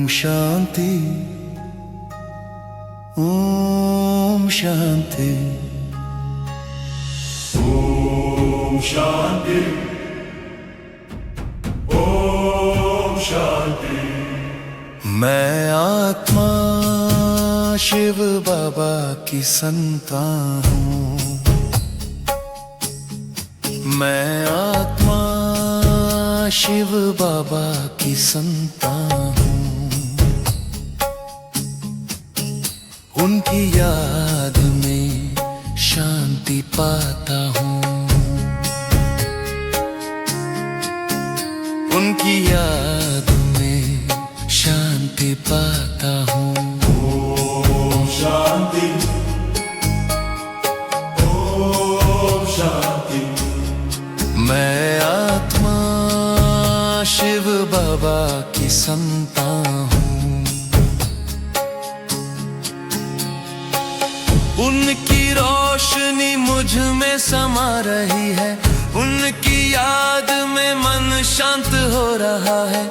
शांति ओम शांति ओम शांति ओम शांति। मैं आत्मा शिव बाबा की संतान हूँ। मैं आत्मा शिव बाबा की संतान हूँ। उनकी याद में शांति पाता हूँ। उनकी याद में शांति पाता हूँ। ओम शांति ओम शांति। मैं आत्मा शिव बाबा की संतान हूँ। उनकी रोशनी मुझ में समा रही है। उनकी याद में मन शांत हो रहा है।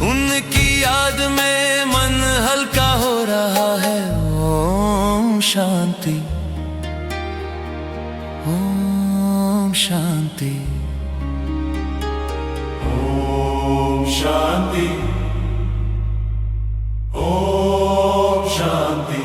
उनकी याद में मन हल्का हो रहा है। ओम शांति ओम शांति ओम शांति ओम शांति।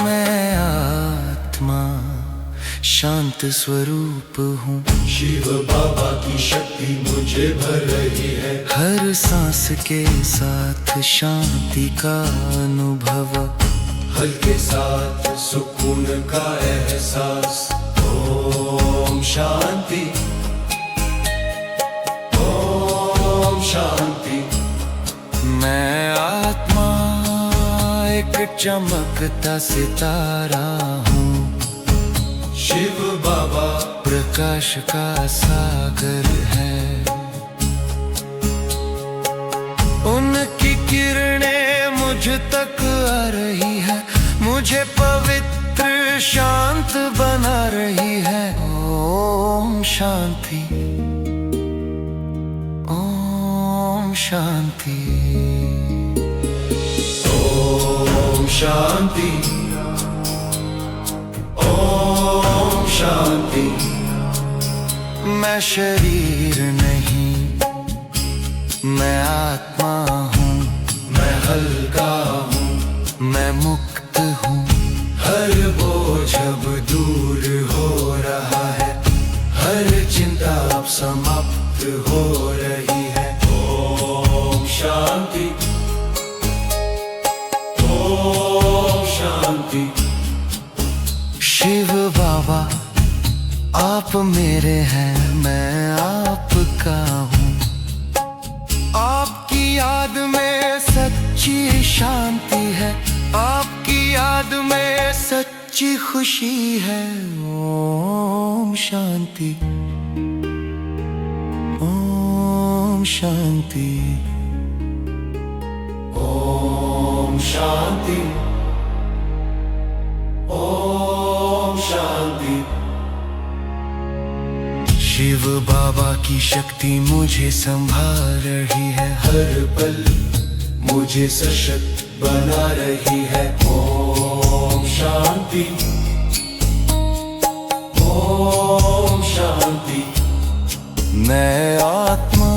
मैं आत्मा शांत स्वरूप हूँ। शिव बाबा की शक्ति मुझे भर रही है। हर सांस के साथ शांति का अनुभव। हल्के साथ सुकून का एहसास। ओम शांति ओम शांति। मैं आत्मा एक चमकता सितारा हूँ। शिव बाबा प्रकाश का सागर है। उनकी किरणें मुझ तक आ रही है। मुझे पवित्र शांत बना रही है। ओम शांति ओम शांति ओम शांति ओम शांति। मैं शरीर नहीं, मैं आत्मा हूँ। मैं हल्का हूँ, मैं मुक्त हूँ। हर बोझ अब दूर हो रहा है। हर चिंता अब समाप्त हो रही है। ओम शांति ओम शांति। शिव बाबा आप मेरे हैं, मैं आपका हूँ। आपकी याद में सच्ची शांति है। आपकी याद में सच्ची खुशी है। ओम शांति ओम शांति ओम शांति ओम शांति। शिव बाबा की शक्ति मुझे संभाल रही है। हर पल मुझे सशक्त बना रही है। ओम शांति ओम शांति। मैं आत्मा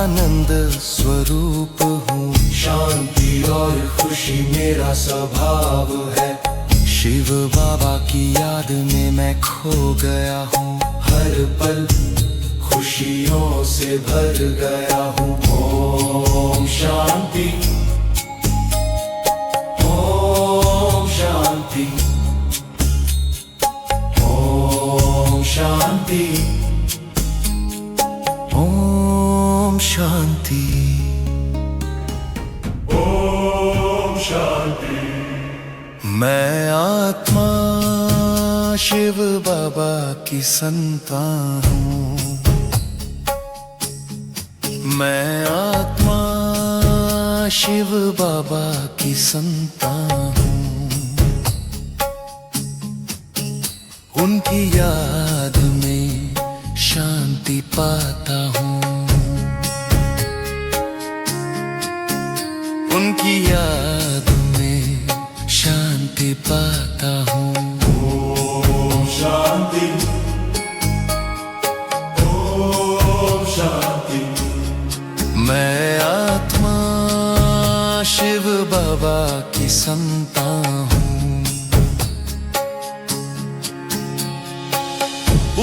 आनंद स्वरूप हूँ। शांति और खुशी मेरा स्वभाव है। शिव बाबा की याद में मैं खो गया हूँ। हर पल खुशियों से भर गया हूँ। ओम शांति ओम शांति ओम शांति ओम शांति ओम शांति। मैं आत्मा शिव बाबा की संतान हूँ। मैं आत्मा शिव बाबा की संतान हूँ, उनकी याद में शांति पाता हूँ, उनकी याद में शांति पाता हूँ। ओम शांति, ओम शांति। मैं आत्मा शिव बाबा की संतान हूँ,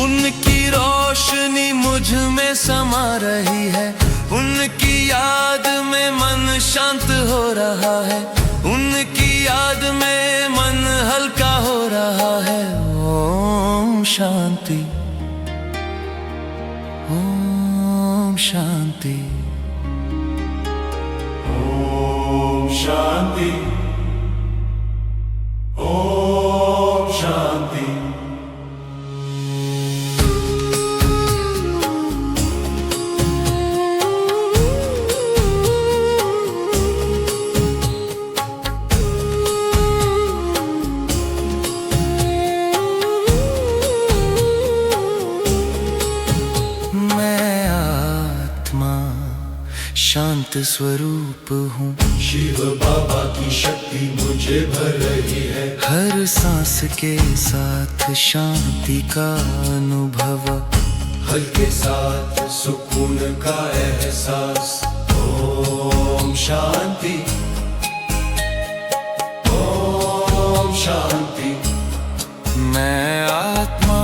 उनकी रोशनी मुझ में समा रही है, उनकी याद में मन शांत हो रहा है, उनकी याद में मन हल्का हो रहा है। ओम शांति, ओम शांति, ओम शांति, ओम शांति। शांत स्वरूप हूँ, शिव बाबा की शक्ति मुझे भर रही है। हर सांस के साथ शांति का अनुभव, हल्के साथ सुकून का एहसास। ओम शांति, ओम शांति। मैं आत्मा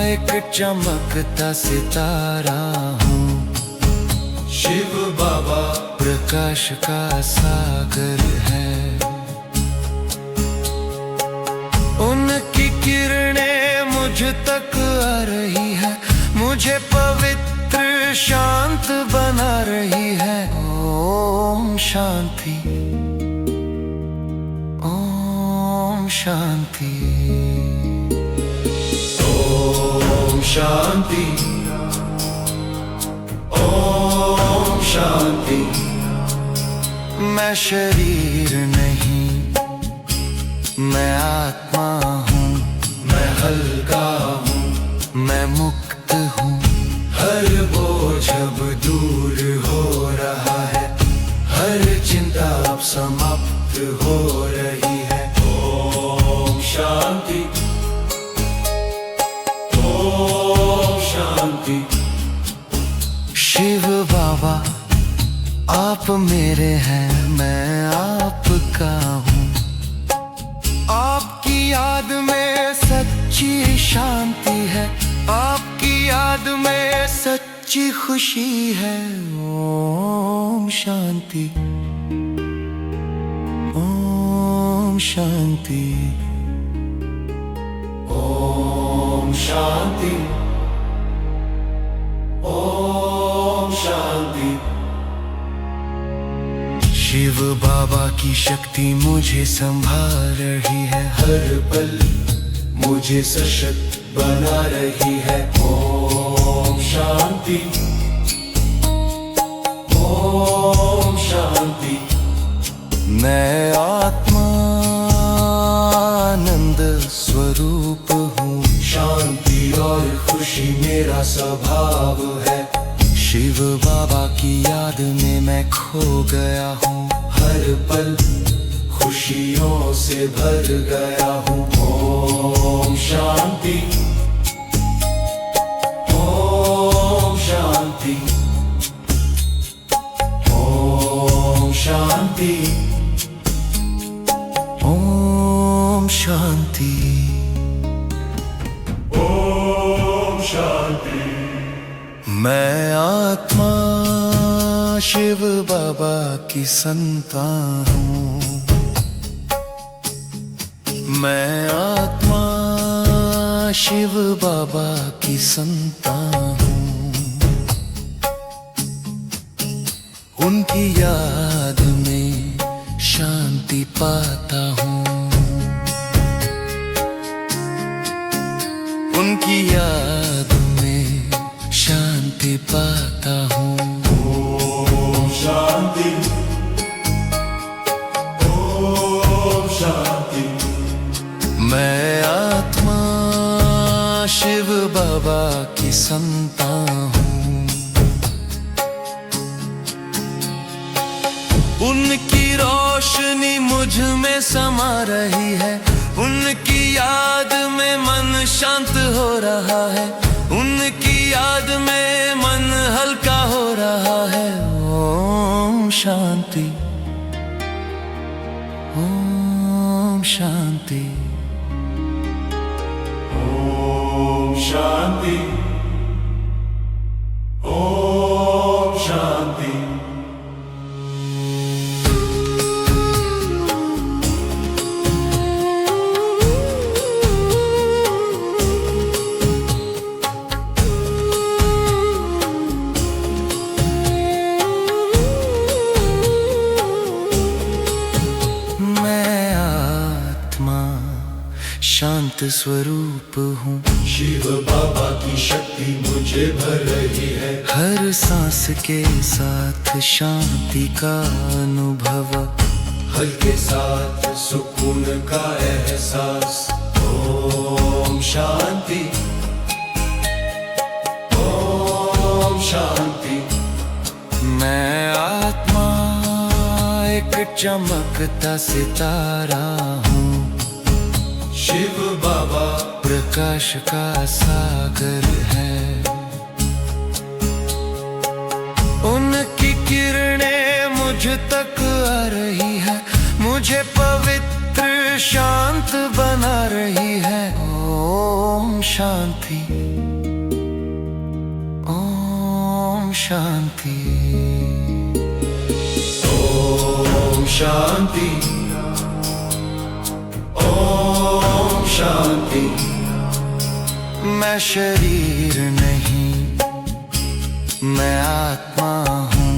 एक चमकता सितारा हूँ, शिव बाबा प्रकाश का सागर है, उनकी किरणें मुझ तक आ रही है, मुझे पवित्र शांत बना रही है। ओम शांति, ओम शांति, ओम शांति, ओम शांति। मैं शरीर नहीं, मैं आत्मा हूँ, मैं हल्का हूँ, मैं मुक्त हूँ, हर बोझ अब दूर हो रहा है, हर चिंता अब समाप्त हो रही है। ओम शांति, ओम शांति। शिव बाबा आप मेरे हैं, मैं आपका हूँ, आपकी याद में सच्ची शांति है, आपकी याद में सच्ची खुशी है। ओम शांति, ओम शांति, ओम शांति, ओम शांति। शिव बाबा की शक्ति मुझे संभाल रही है, हर पल मुझे सशक्त बना रही है। ओम शांति, ओम शांति। मैं आत्मा आनंद स्वरूप हूँ, शांति और खुशी मेरा स्वभाव है। शिव बाबा की याद में मैं खो गया हूँ, हर पल खुशियों से भर गया हूँ। ओम शांति, ओम शांति, ओम शांति, ओम शांति, ओम शांति। मैं आत्मा शिव बाबा की संतान हूँ, मैं आत्मा शिव बाबा की संतान हूँ, उनकी याद में शांति पाता हूँ, उनकी याद में शांति पाता हूँ। बाबा की संतान हूँ। उनकी रोशनी मुझ में समा रही है, उनकी याद में मन शांत हो रहा है, उनकी याद में मन हल्का हो रहा है। ओम शांति, ओम शांति, ओम शांति, ओम शांति। शांत स्वरूप हूँ। शिव बाबा की शक्ति मुझे भर रही है। हर सांस के साथ शांति का अनुभव, हल्के साथ सुकून का एहसास। ओम शांति, ओम शांति। मैं आत्मा एक चमकता सितारा हूँ। शिव बाबा प्रकाश का सागर है। उनकी किरणें मुझ तक आ रही है, मुझे पवित्र शांत बना रही है। ओम शांति, ओम शांति, ओम शांति, ओम शांति। मैं शरीर नहीं, मैं आत्मा हूँ।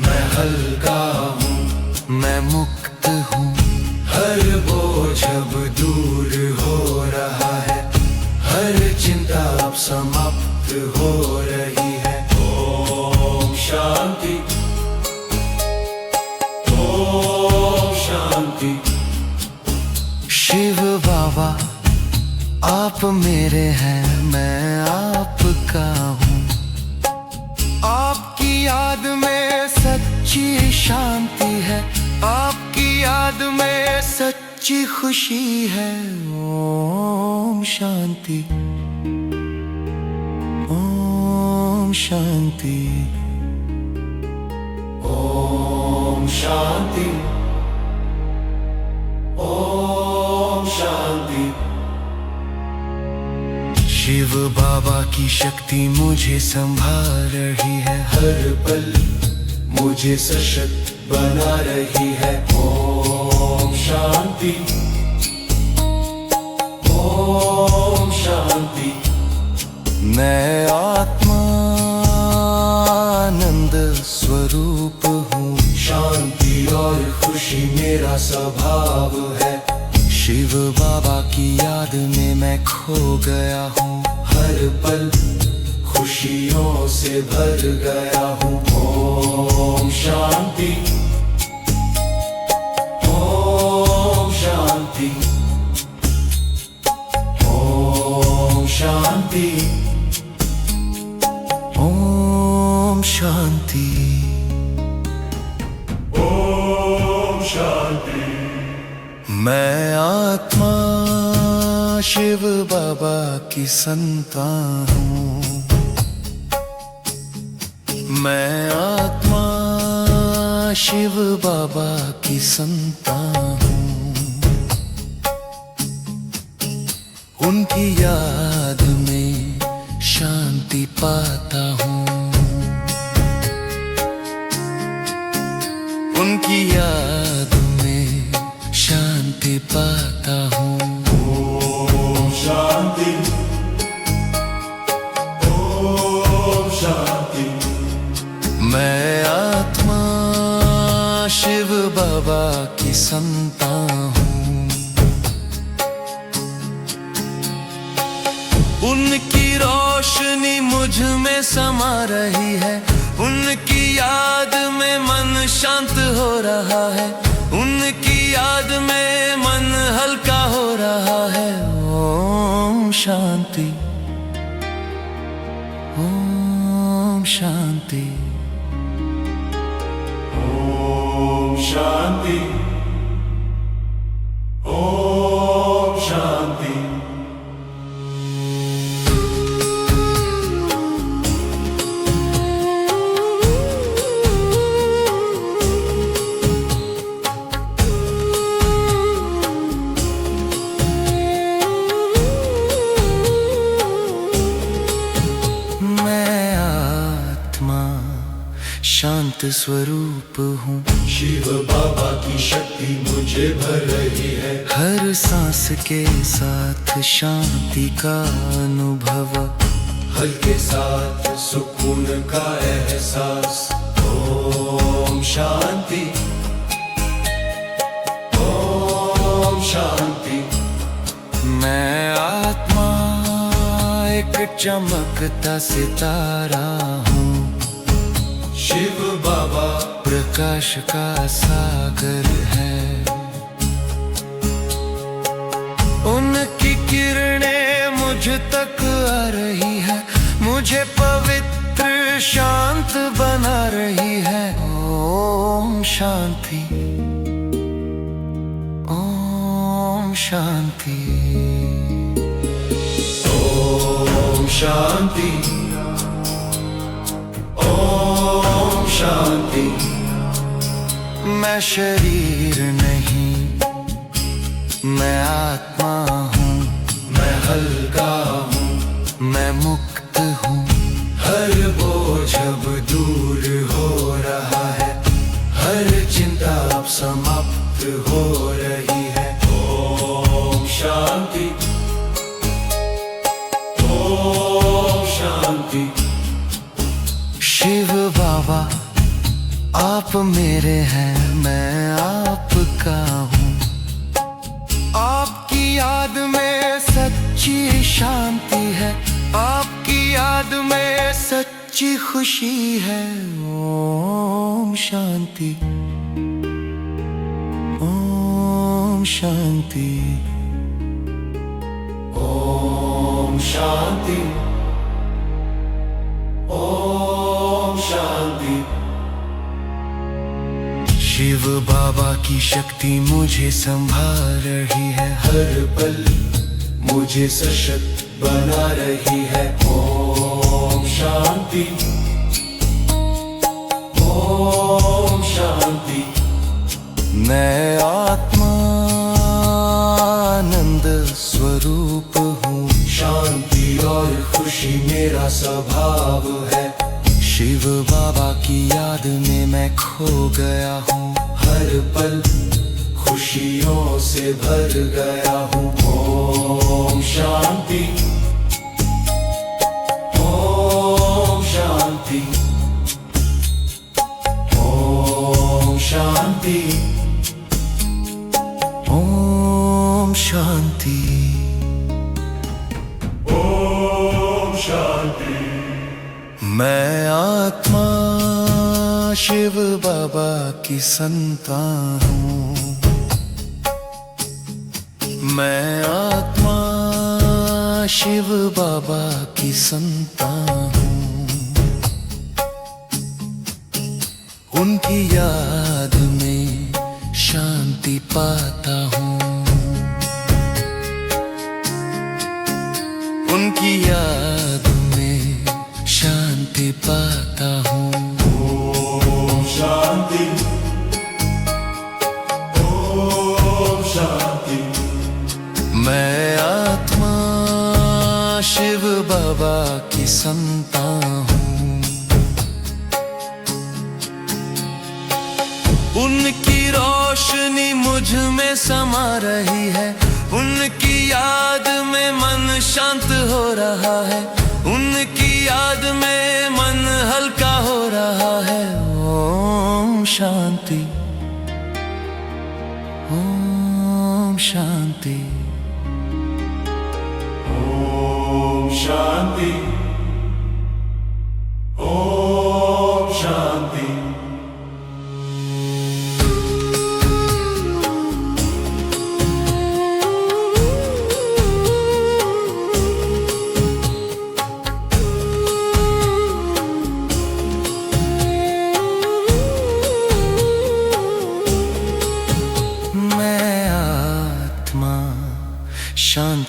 मैं हल्का हूँ, मैं मुक्त हूँ। हर बोझ अब दूर हो रहा है, हर चिंता अब समाप्त हो रही है। ओम शांति, ओम शांति। शिव बाबा आप मेरे हैं, मैं आपका हूँ। आपकी याद में सच्ची शांति है, आपकी याद में सच्ची खुशी है। ओम शांति, ओम शांति, ओम शांति, ओम शांति। शिव बाबा की शक्ति मुझे संभाल रही है। हर पल मुझे सशक्त बना रही है। ओम शांति, ओम शांति। मैं आत्मा आनंद स्वरूप हूँ। शांति और खुशी मेरा स्वभाव है। शिव बाबा की याद में मैं खो गया हूँ। हर पल खुशियों से भर गया हूँ। ओम शांति, ओम शांति, ओम शांति, ओम शांति, ओम शांति। मैं आत्मा शिव बाबा की संतान हूँ। मैं आत्मा शिव बाबा की संतान हूँ। उनकी याद में शांति पाता हूँ। उनकी याद में शांति पाता हूँ। ओम शांति, ओम शांति। मैं आत्मा शिव बाबा की संतान हूँ। उनकी रोशनी मुझ में समा रही है, उनकी याद में मन शांत हो रहा है, उनकी याद में मन हल्का हो रहा है। ओम शांति, ओम शांति। ओम शांति। ओम शांति। शांत स्वरूप हूँ। शिव बाबा की शक्ति मुझे भर रही है। हर सांस के साथ शांति का अनुभव, हल्के साथ सुकून का एहसास। ओम शांति। ओम शांति। मैं आत्मा एक चमकता सितारा हूँ। शिव बाबा प्रकाश का सागर है। उनकी किरणें मुझ तक आ रही है, मुझे पवित्र शांत बना रही है। ओम शांति। ओम शांति। ओम शांति। ओम शांति। मैं शरीर नहीं, मैं आत्मा हूँ। मैं हल्का हूँ, मैं मुक्त हूँ। हर बोझ अब दूर हो रहा है, हर चिंता अब समाप्त हो रही है। ओम शांति। ओम शांति। शिव बाबा आप मेरे हैं, मैं आपका हूँ। आपकी याद में सच्ची शांति है, आपकी याद में सच्ची खुशी है। ओम शांति। ओम शांति। ओम शांति। ओम शांति। शिव बाबा की शक्ति मुझे संभाल रही है। हर पल मुझे सशक्त बना रही है। ओम शांति। ओम शांति। मैं आत्मा आनंद स्वरूप हूँ। शांति और खुशी मेरा स्वभाव है। शिव बाबा की याद में मैं खो गया हूँ। हर पल खुशियों से भर गया हूँ। ओम शांति। ओम शांति। ओम शांति। ओम शांति। ओम शांति। मैं आत्मा शिव बाबा की संतान हूँ। मैं आत्मा शिव बाबा की संतान हूँ। उनकी याद में शांति पाता हूँ। उनकी याद में शांति पाता हूँ। ओम शांति। ओम शांति। मैं आत्मा शिव बाबा की संतान हूँ। उनकी रोशनी मुझ में समा रही है, उनकी याद में मन शांत हो रहा है, उनकी याद में मन हल्का हो रहा है। ओम शांति। ओम शांति। ओम शांति। ओम शांति।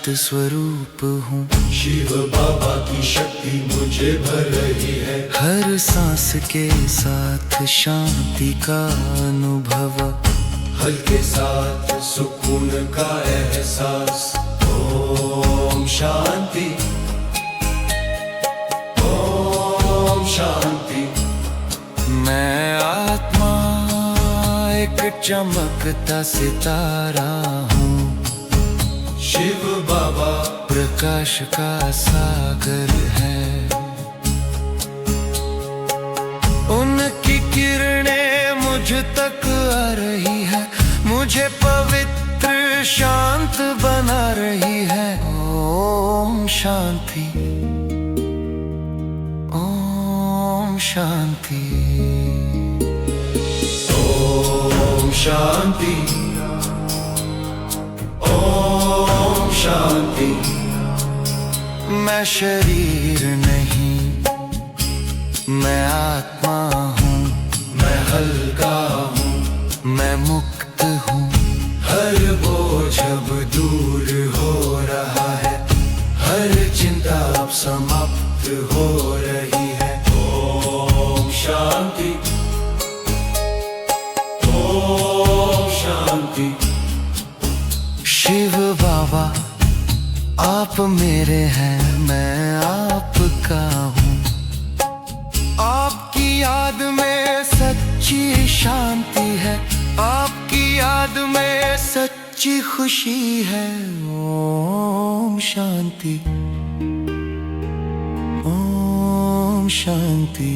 शांत स्वरूप हूँ। शिव बाबा की शक्ति मुझे भर रही है। हर सांस के साथ शांति का अनुभव, हल्के साथ सुकून का एहसास। ओम शांति, ओम शांति। मैं आत्मा एक चमकता सितारा हूँ। शिव बाबा प्रकाश का सागर है। उनकी किरणें मुझ तक आ रही है, मुझे पवित्र शांत बना रही है। ओम शांति, ओम शांति, ओम शांति, ओम शांति। मैं शरीर नहीं, मैं आत्मा हूँ। मैं हल्का हूँ, मैं मुक्त हूँ। हर बोझ अब दूर हो रहा है। हर चिंता अब समाप्त हो रही है। ओम शांति, ओम शांति। शिव बाबा आप मेरे हैं, मैं आपका हूँ। आपकी याद में सच्ची शांति है, आपकी याद में सच्ची खुशी है। ओम शांति, ओम शांति,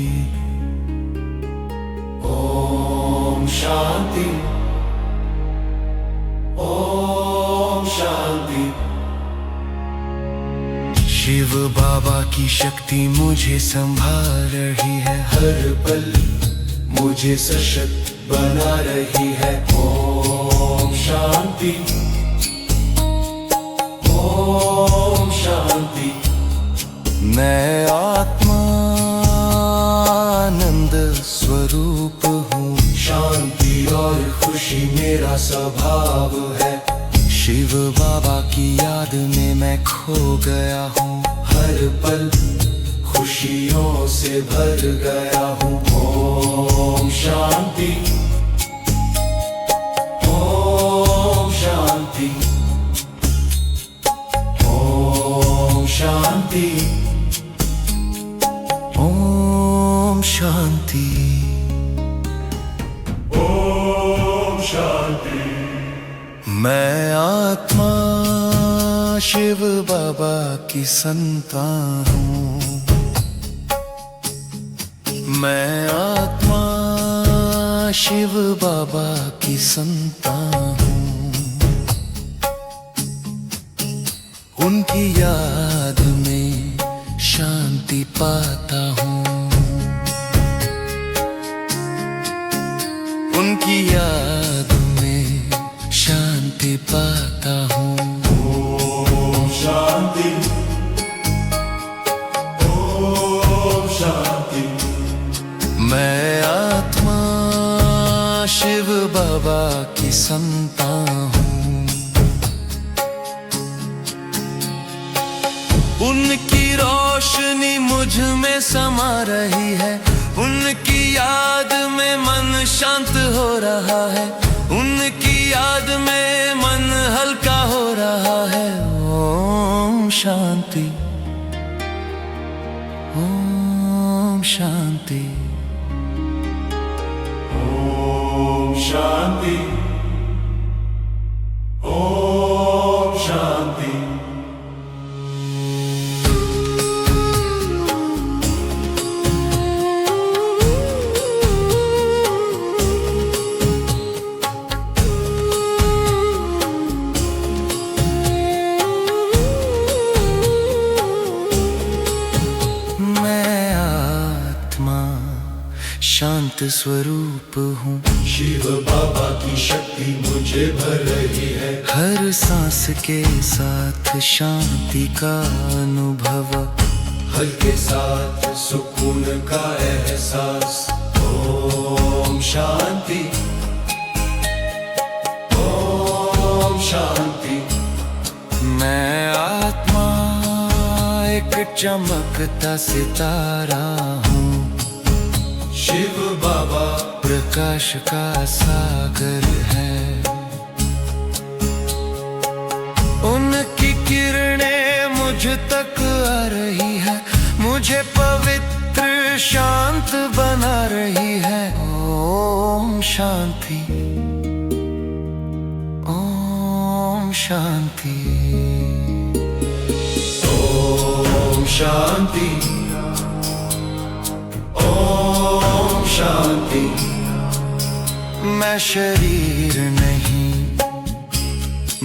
ओम शांति, ओम शांति। शिव बाबा की शक्ति मुझे संभाल रही है। हर पल मुझे सशक्त बना रही है। ओम शांति, ओम शांति। मैं आत्मा आनंद स्वरूप हूँ। शांति और खुशी मेरा स्वभाव है। शिव बाबा की याद में मैं खो गया हूँ। हर पल खुशियों से भर गया हूँ। ओम शांति, ओम शांति, ओम शांति, ओम शांति, ओम शांति। मैं आत्मा शिव बाबा की संतान हूँ। मैं आत्मा शिव बाबा की संतान हूँ। उनकी याद में शांति पाता हूँ। उनकी याद में शांति पाता हूँ। ओम शांति, ओम शांति। मैं आत्मा शिव बाबा की संतान हूँ। उनकी रोशनी मुझ में समा रही है। उनकी याद में मन शांत हो रहा है। उनकी याद में मन हल्का हो रहा है। ओम शांति, ओम शांति, ओम शांति, ओम शांति। शांत स्वरूप हूँ। शिव बाबा की शक्ति मुझे भर रही है। हर सांस के साथ शांति का अनुभव, हल्के साथ सुकून का एहसास। ओम शांति, ओम शांति। मैं चमकता सितारा हूँ। शिव बाबा प्रकाश का सागर है। उनकी किरणें मुझ तक आ रही है, मुझे पवित्र शांत बना रही है। ओम शांति, ओम शांति, ओम शांति, ओम शांति। मैं शरीर नहीं,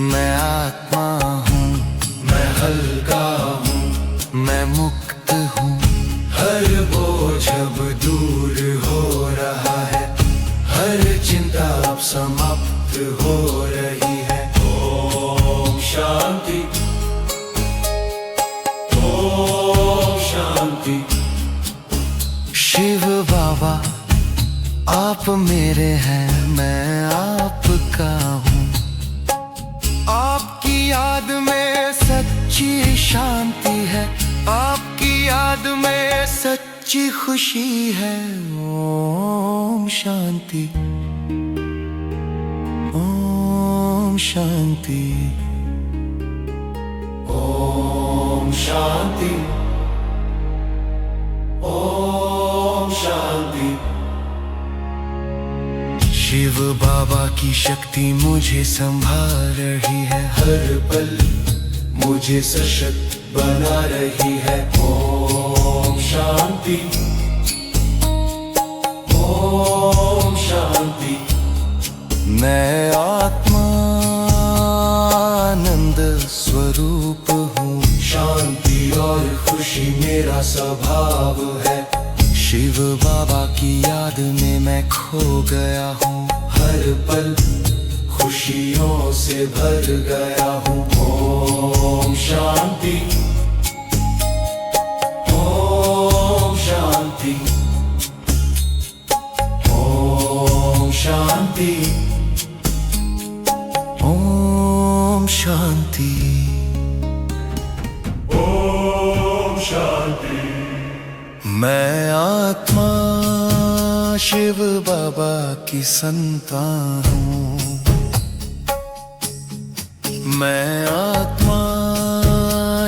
मैं आत्मा हूँ। मैं हल्का हूँ, मैं मुक्त हूँ। हर बोझ अब दूर हो रहा है, हर चिंता अब समाप्त हो रही है। ओम शांति, ओम शांति। शिव बाबा आप मेरे हैं, मैं आपका हूँ। आपकी याद में सच्ची शांति है, आपकी याद में सच्ची खुशी है। ओम शांति, ओम शांति, ओम शांति, ओम शांति। शिव बाबा की शक्ति मुझे संभाल रही है, हर पल मुझे सशक्त बना रही है। ओम शांति, ओम शांति। मैं आत्मा आनंद स्वरूप हूँ। शांति और खुशी मेरा स्वभाव है। शिव बाबा की याद में मैं खो गया हूँ। हर पल खुशियों से भर गया हूँ। ओम शांति, ओम शांति, ओम शांति, ओम शांति, ओम शांति। मैं आत्मा शिव बाबा की संतान हूँ। मैं आत्मा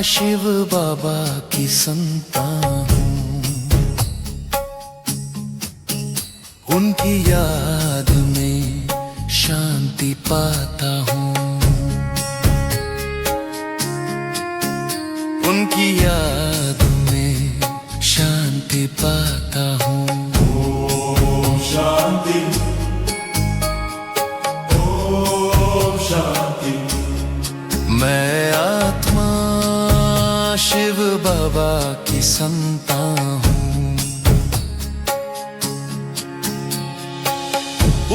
शिव बाबा की संतान हूँ। उनकी याद में शांति पाता हूँ। उनकी याद में शांति पाता हूँ। ओम शांति, ओम शांति। मैं आत्मा शिव बाबा की संतान हूँ।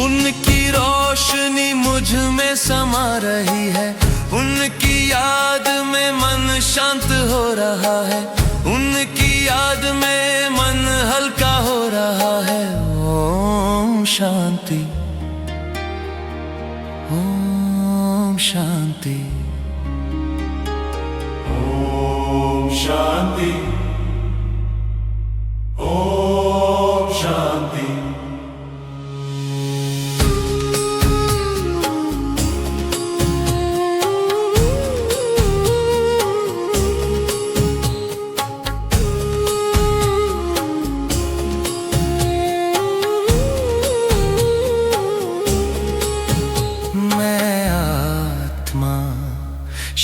उनकी रोशनी मुझ में समा रही है, उनकी याद में मन शांत हो रहा है। उनकी याद में मन हल्का हो रहा है। ओम शांति, ओम शांति, ओम शांति, ओम शांति।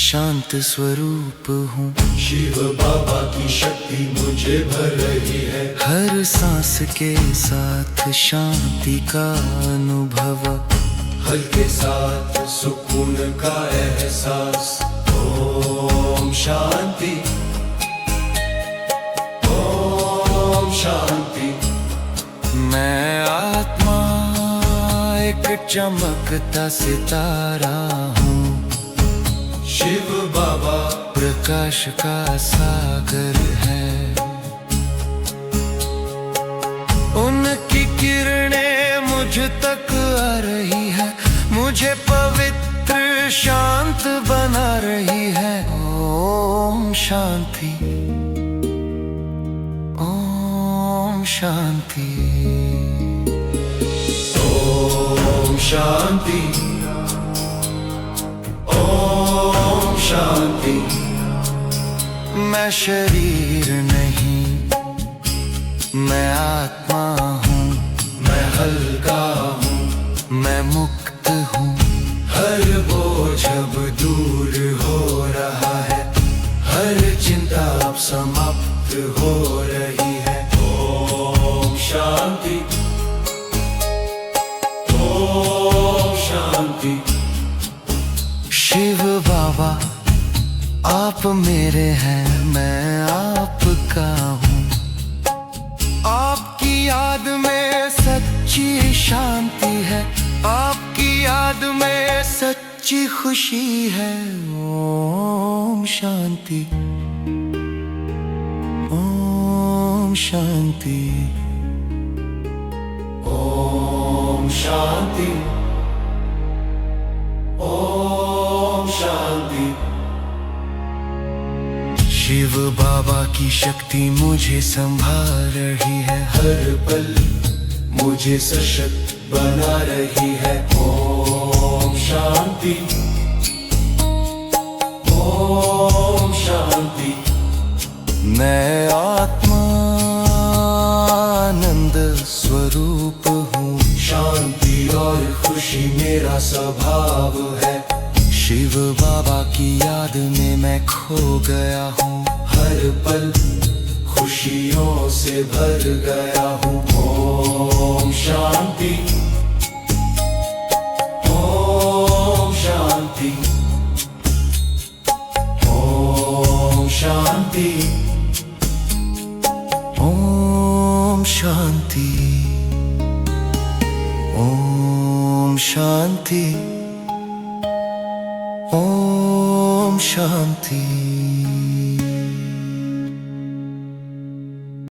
शांत स्वरूप हूँ। शिव बाबा की शक्ति मुझे भर रही है। हर सांस के साथ शांति का अनुभव, हल्के साथ सुकून का एहसास। ओम शांति, ओम शांति। मैं आत्मा एक चमकता सितारा हूँ। शिव बाबा प्रकाश का सागर है। उनकी किरणें मुझ तक आ रही है, मुझे पवित्र शांत बना रही है। ओम शांति, शांति। ओम शांति, ओम शांति। मैं शरीर नहीं, मैं आत्मा हूँ, मैं हल्का हूँ, मैं मुक्त हूँ। हर बोझ अब दूर हो रहा है, हर चिंता अब समाप्त हो रही है। ओम शांति, ओम शांति। शिव बाबा आप मेरे हैं, मैं आपका हूँ। आपकी याद में सच्ची शांति है, आपकी याद में सच्ची खुशी है। ओम शांति, ओम शांति। ओम शांति, ओम शांति। शिव बाबा की शक्ति मुझे संभाल रही है, हर पल मुझे सशक्त बना रही है। ओम शांति, ओम शांति। मैं आत्मा आनंद स्वरूप हूँ, शांति और खुशी मेरा स्वभाव है। शिव बाबा की याद में मैं खो गया हूँ, हर पल खुशियों से भर गया हूँ। ओम शांति, ओम शांति, ओम शांति, ओम शांति, ओम शांति, ओम शांति।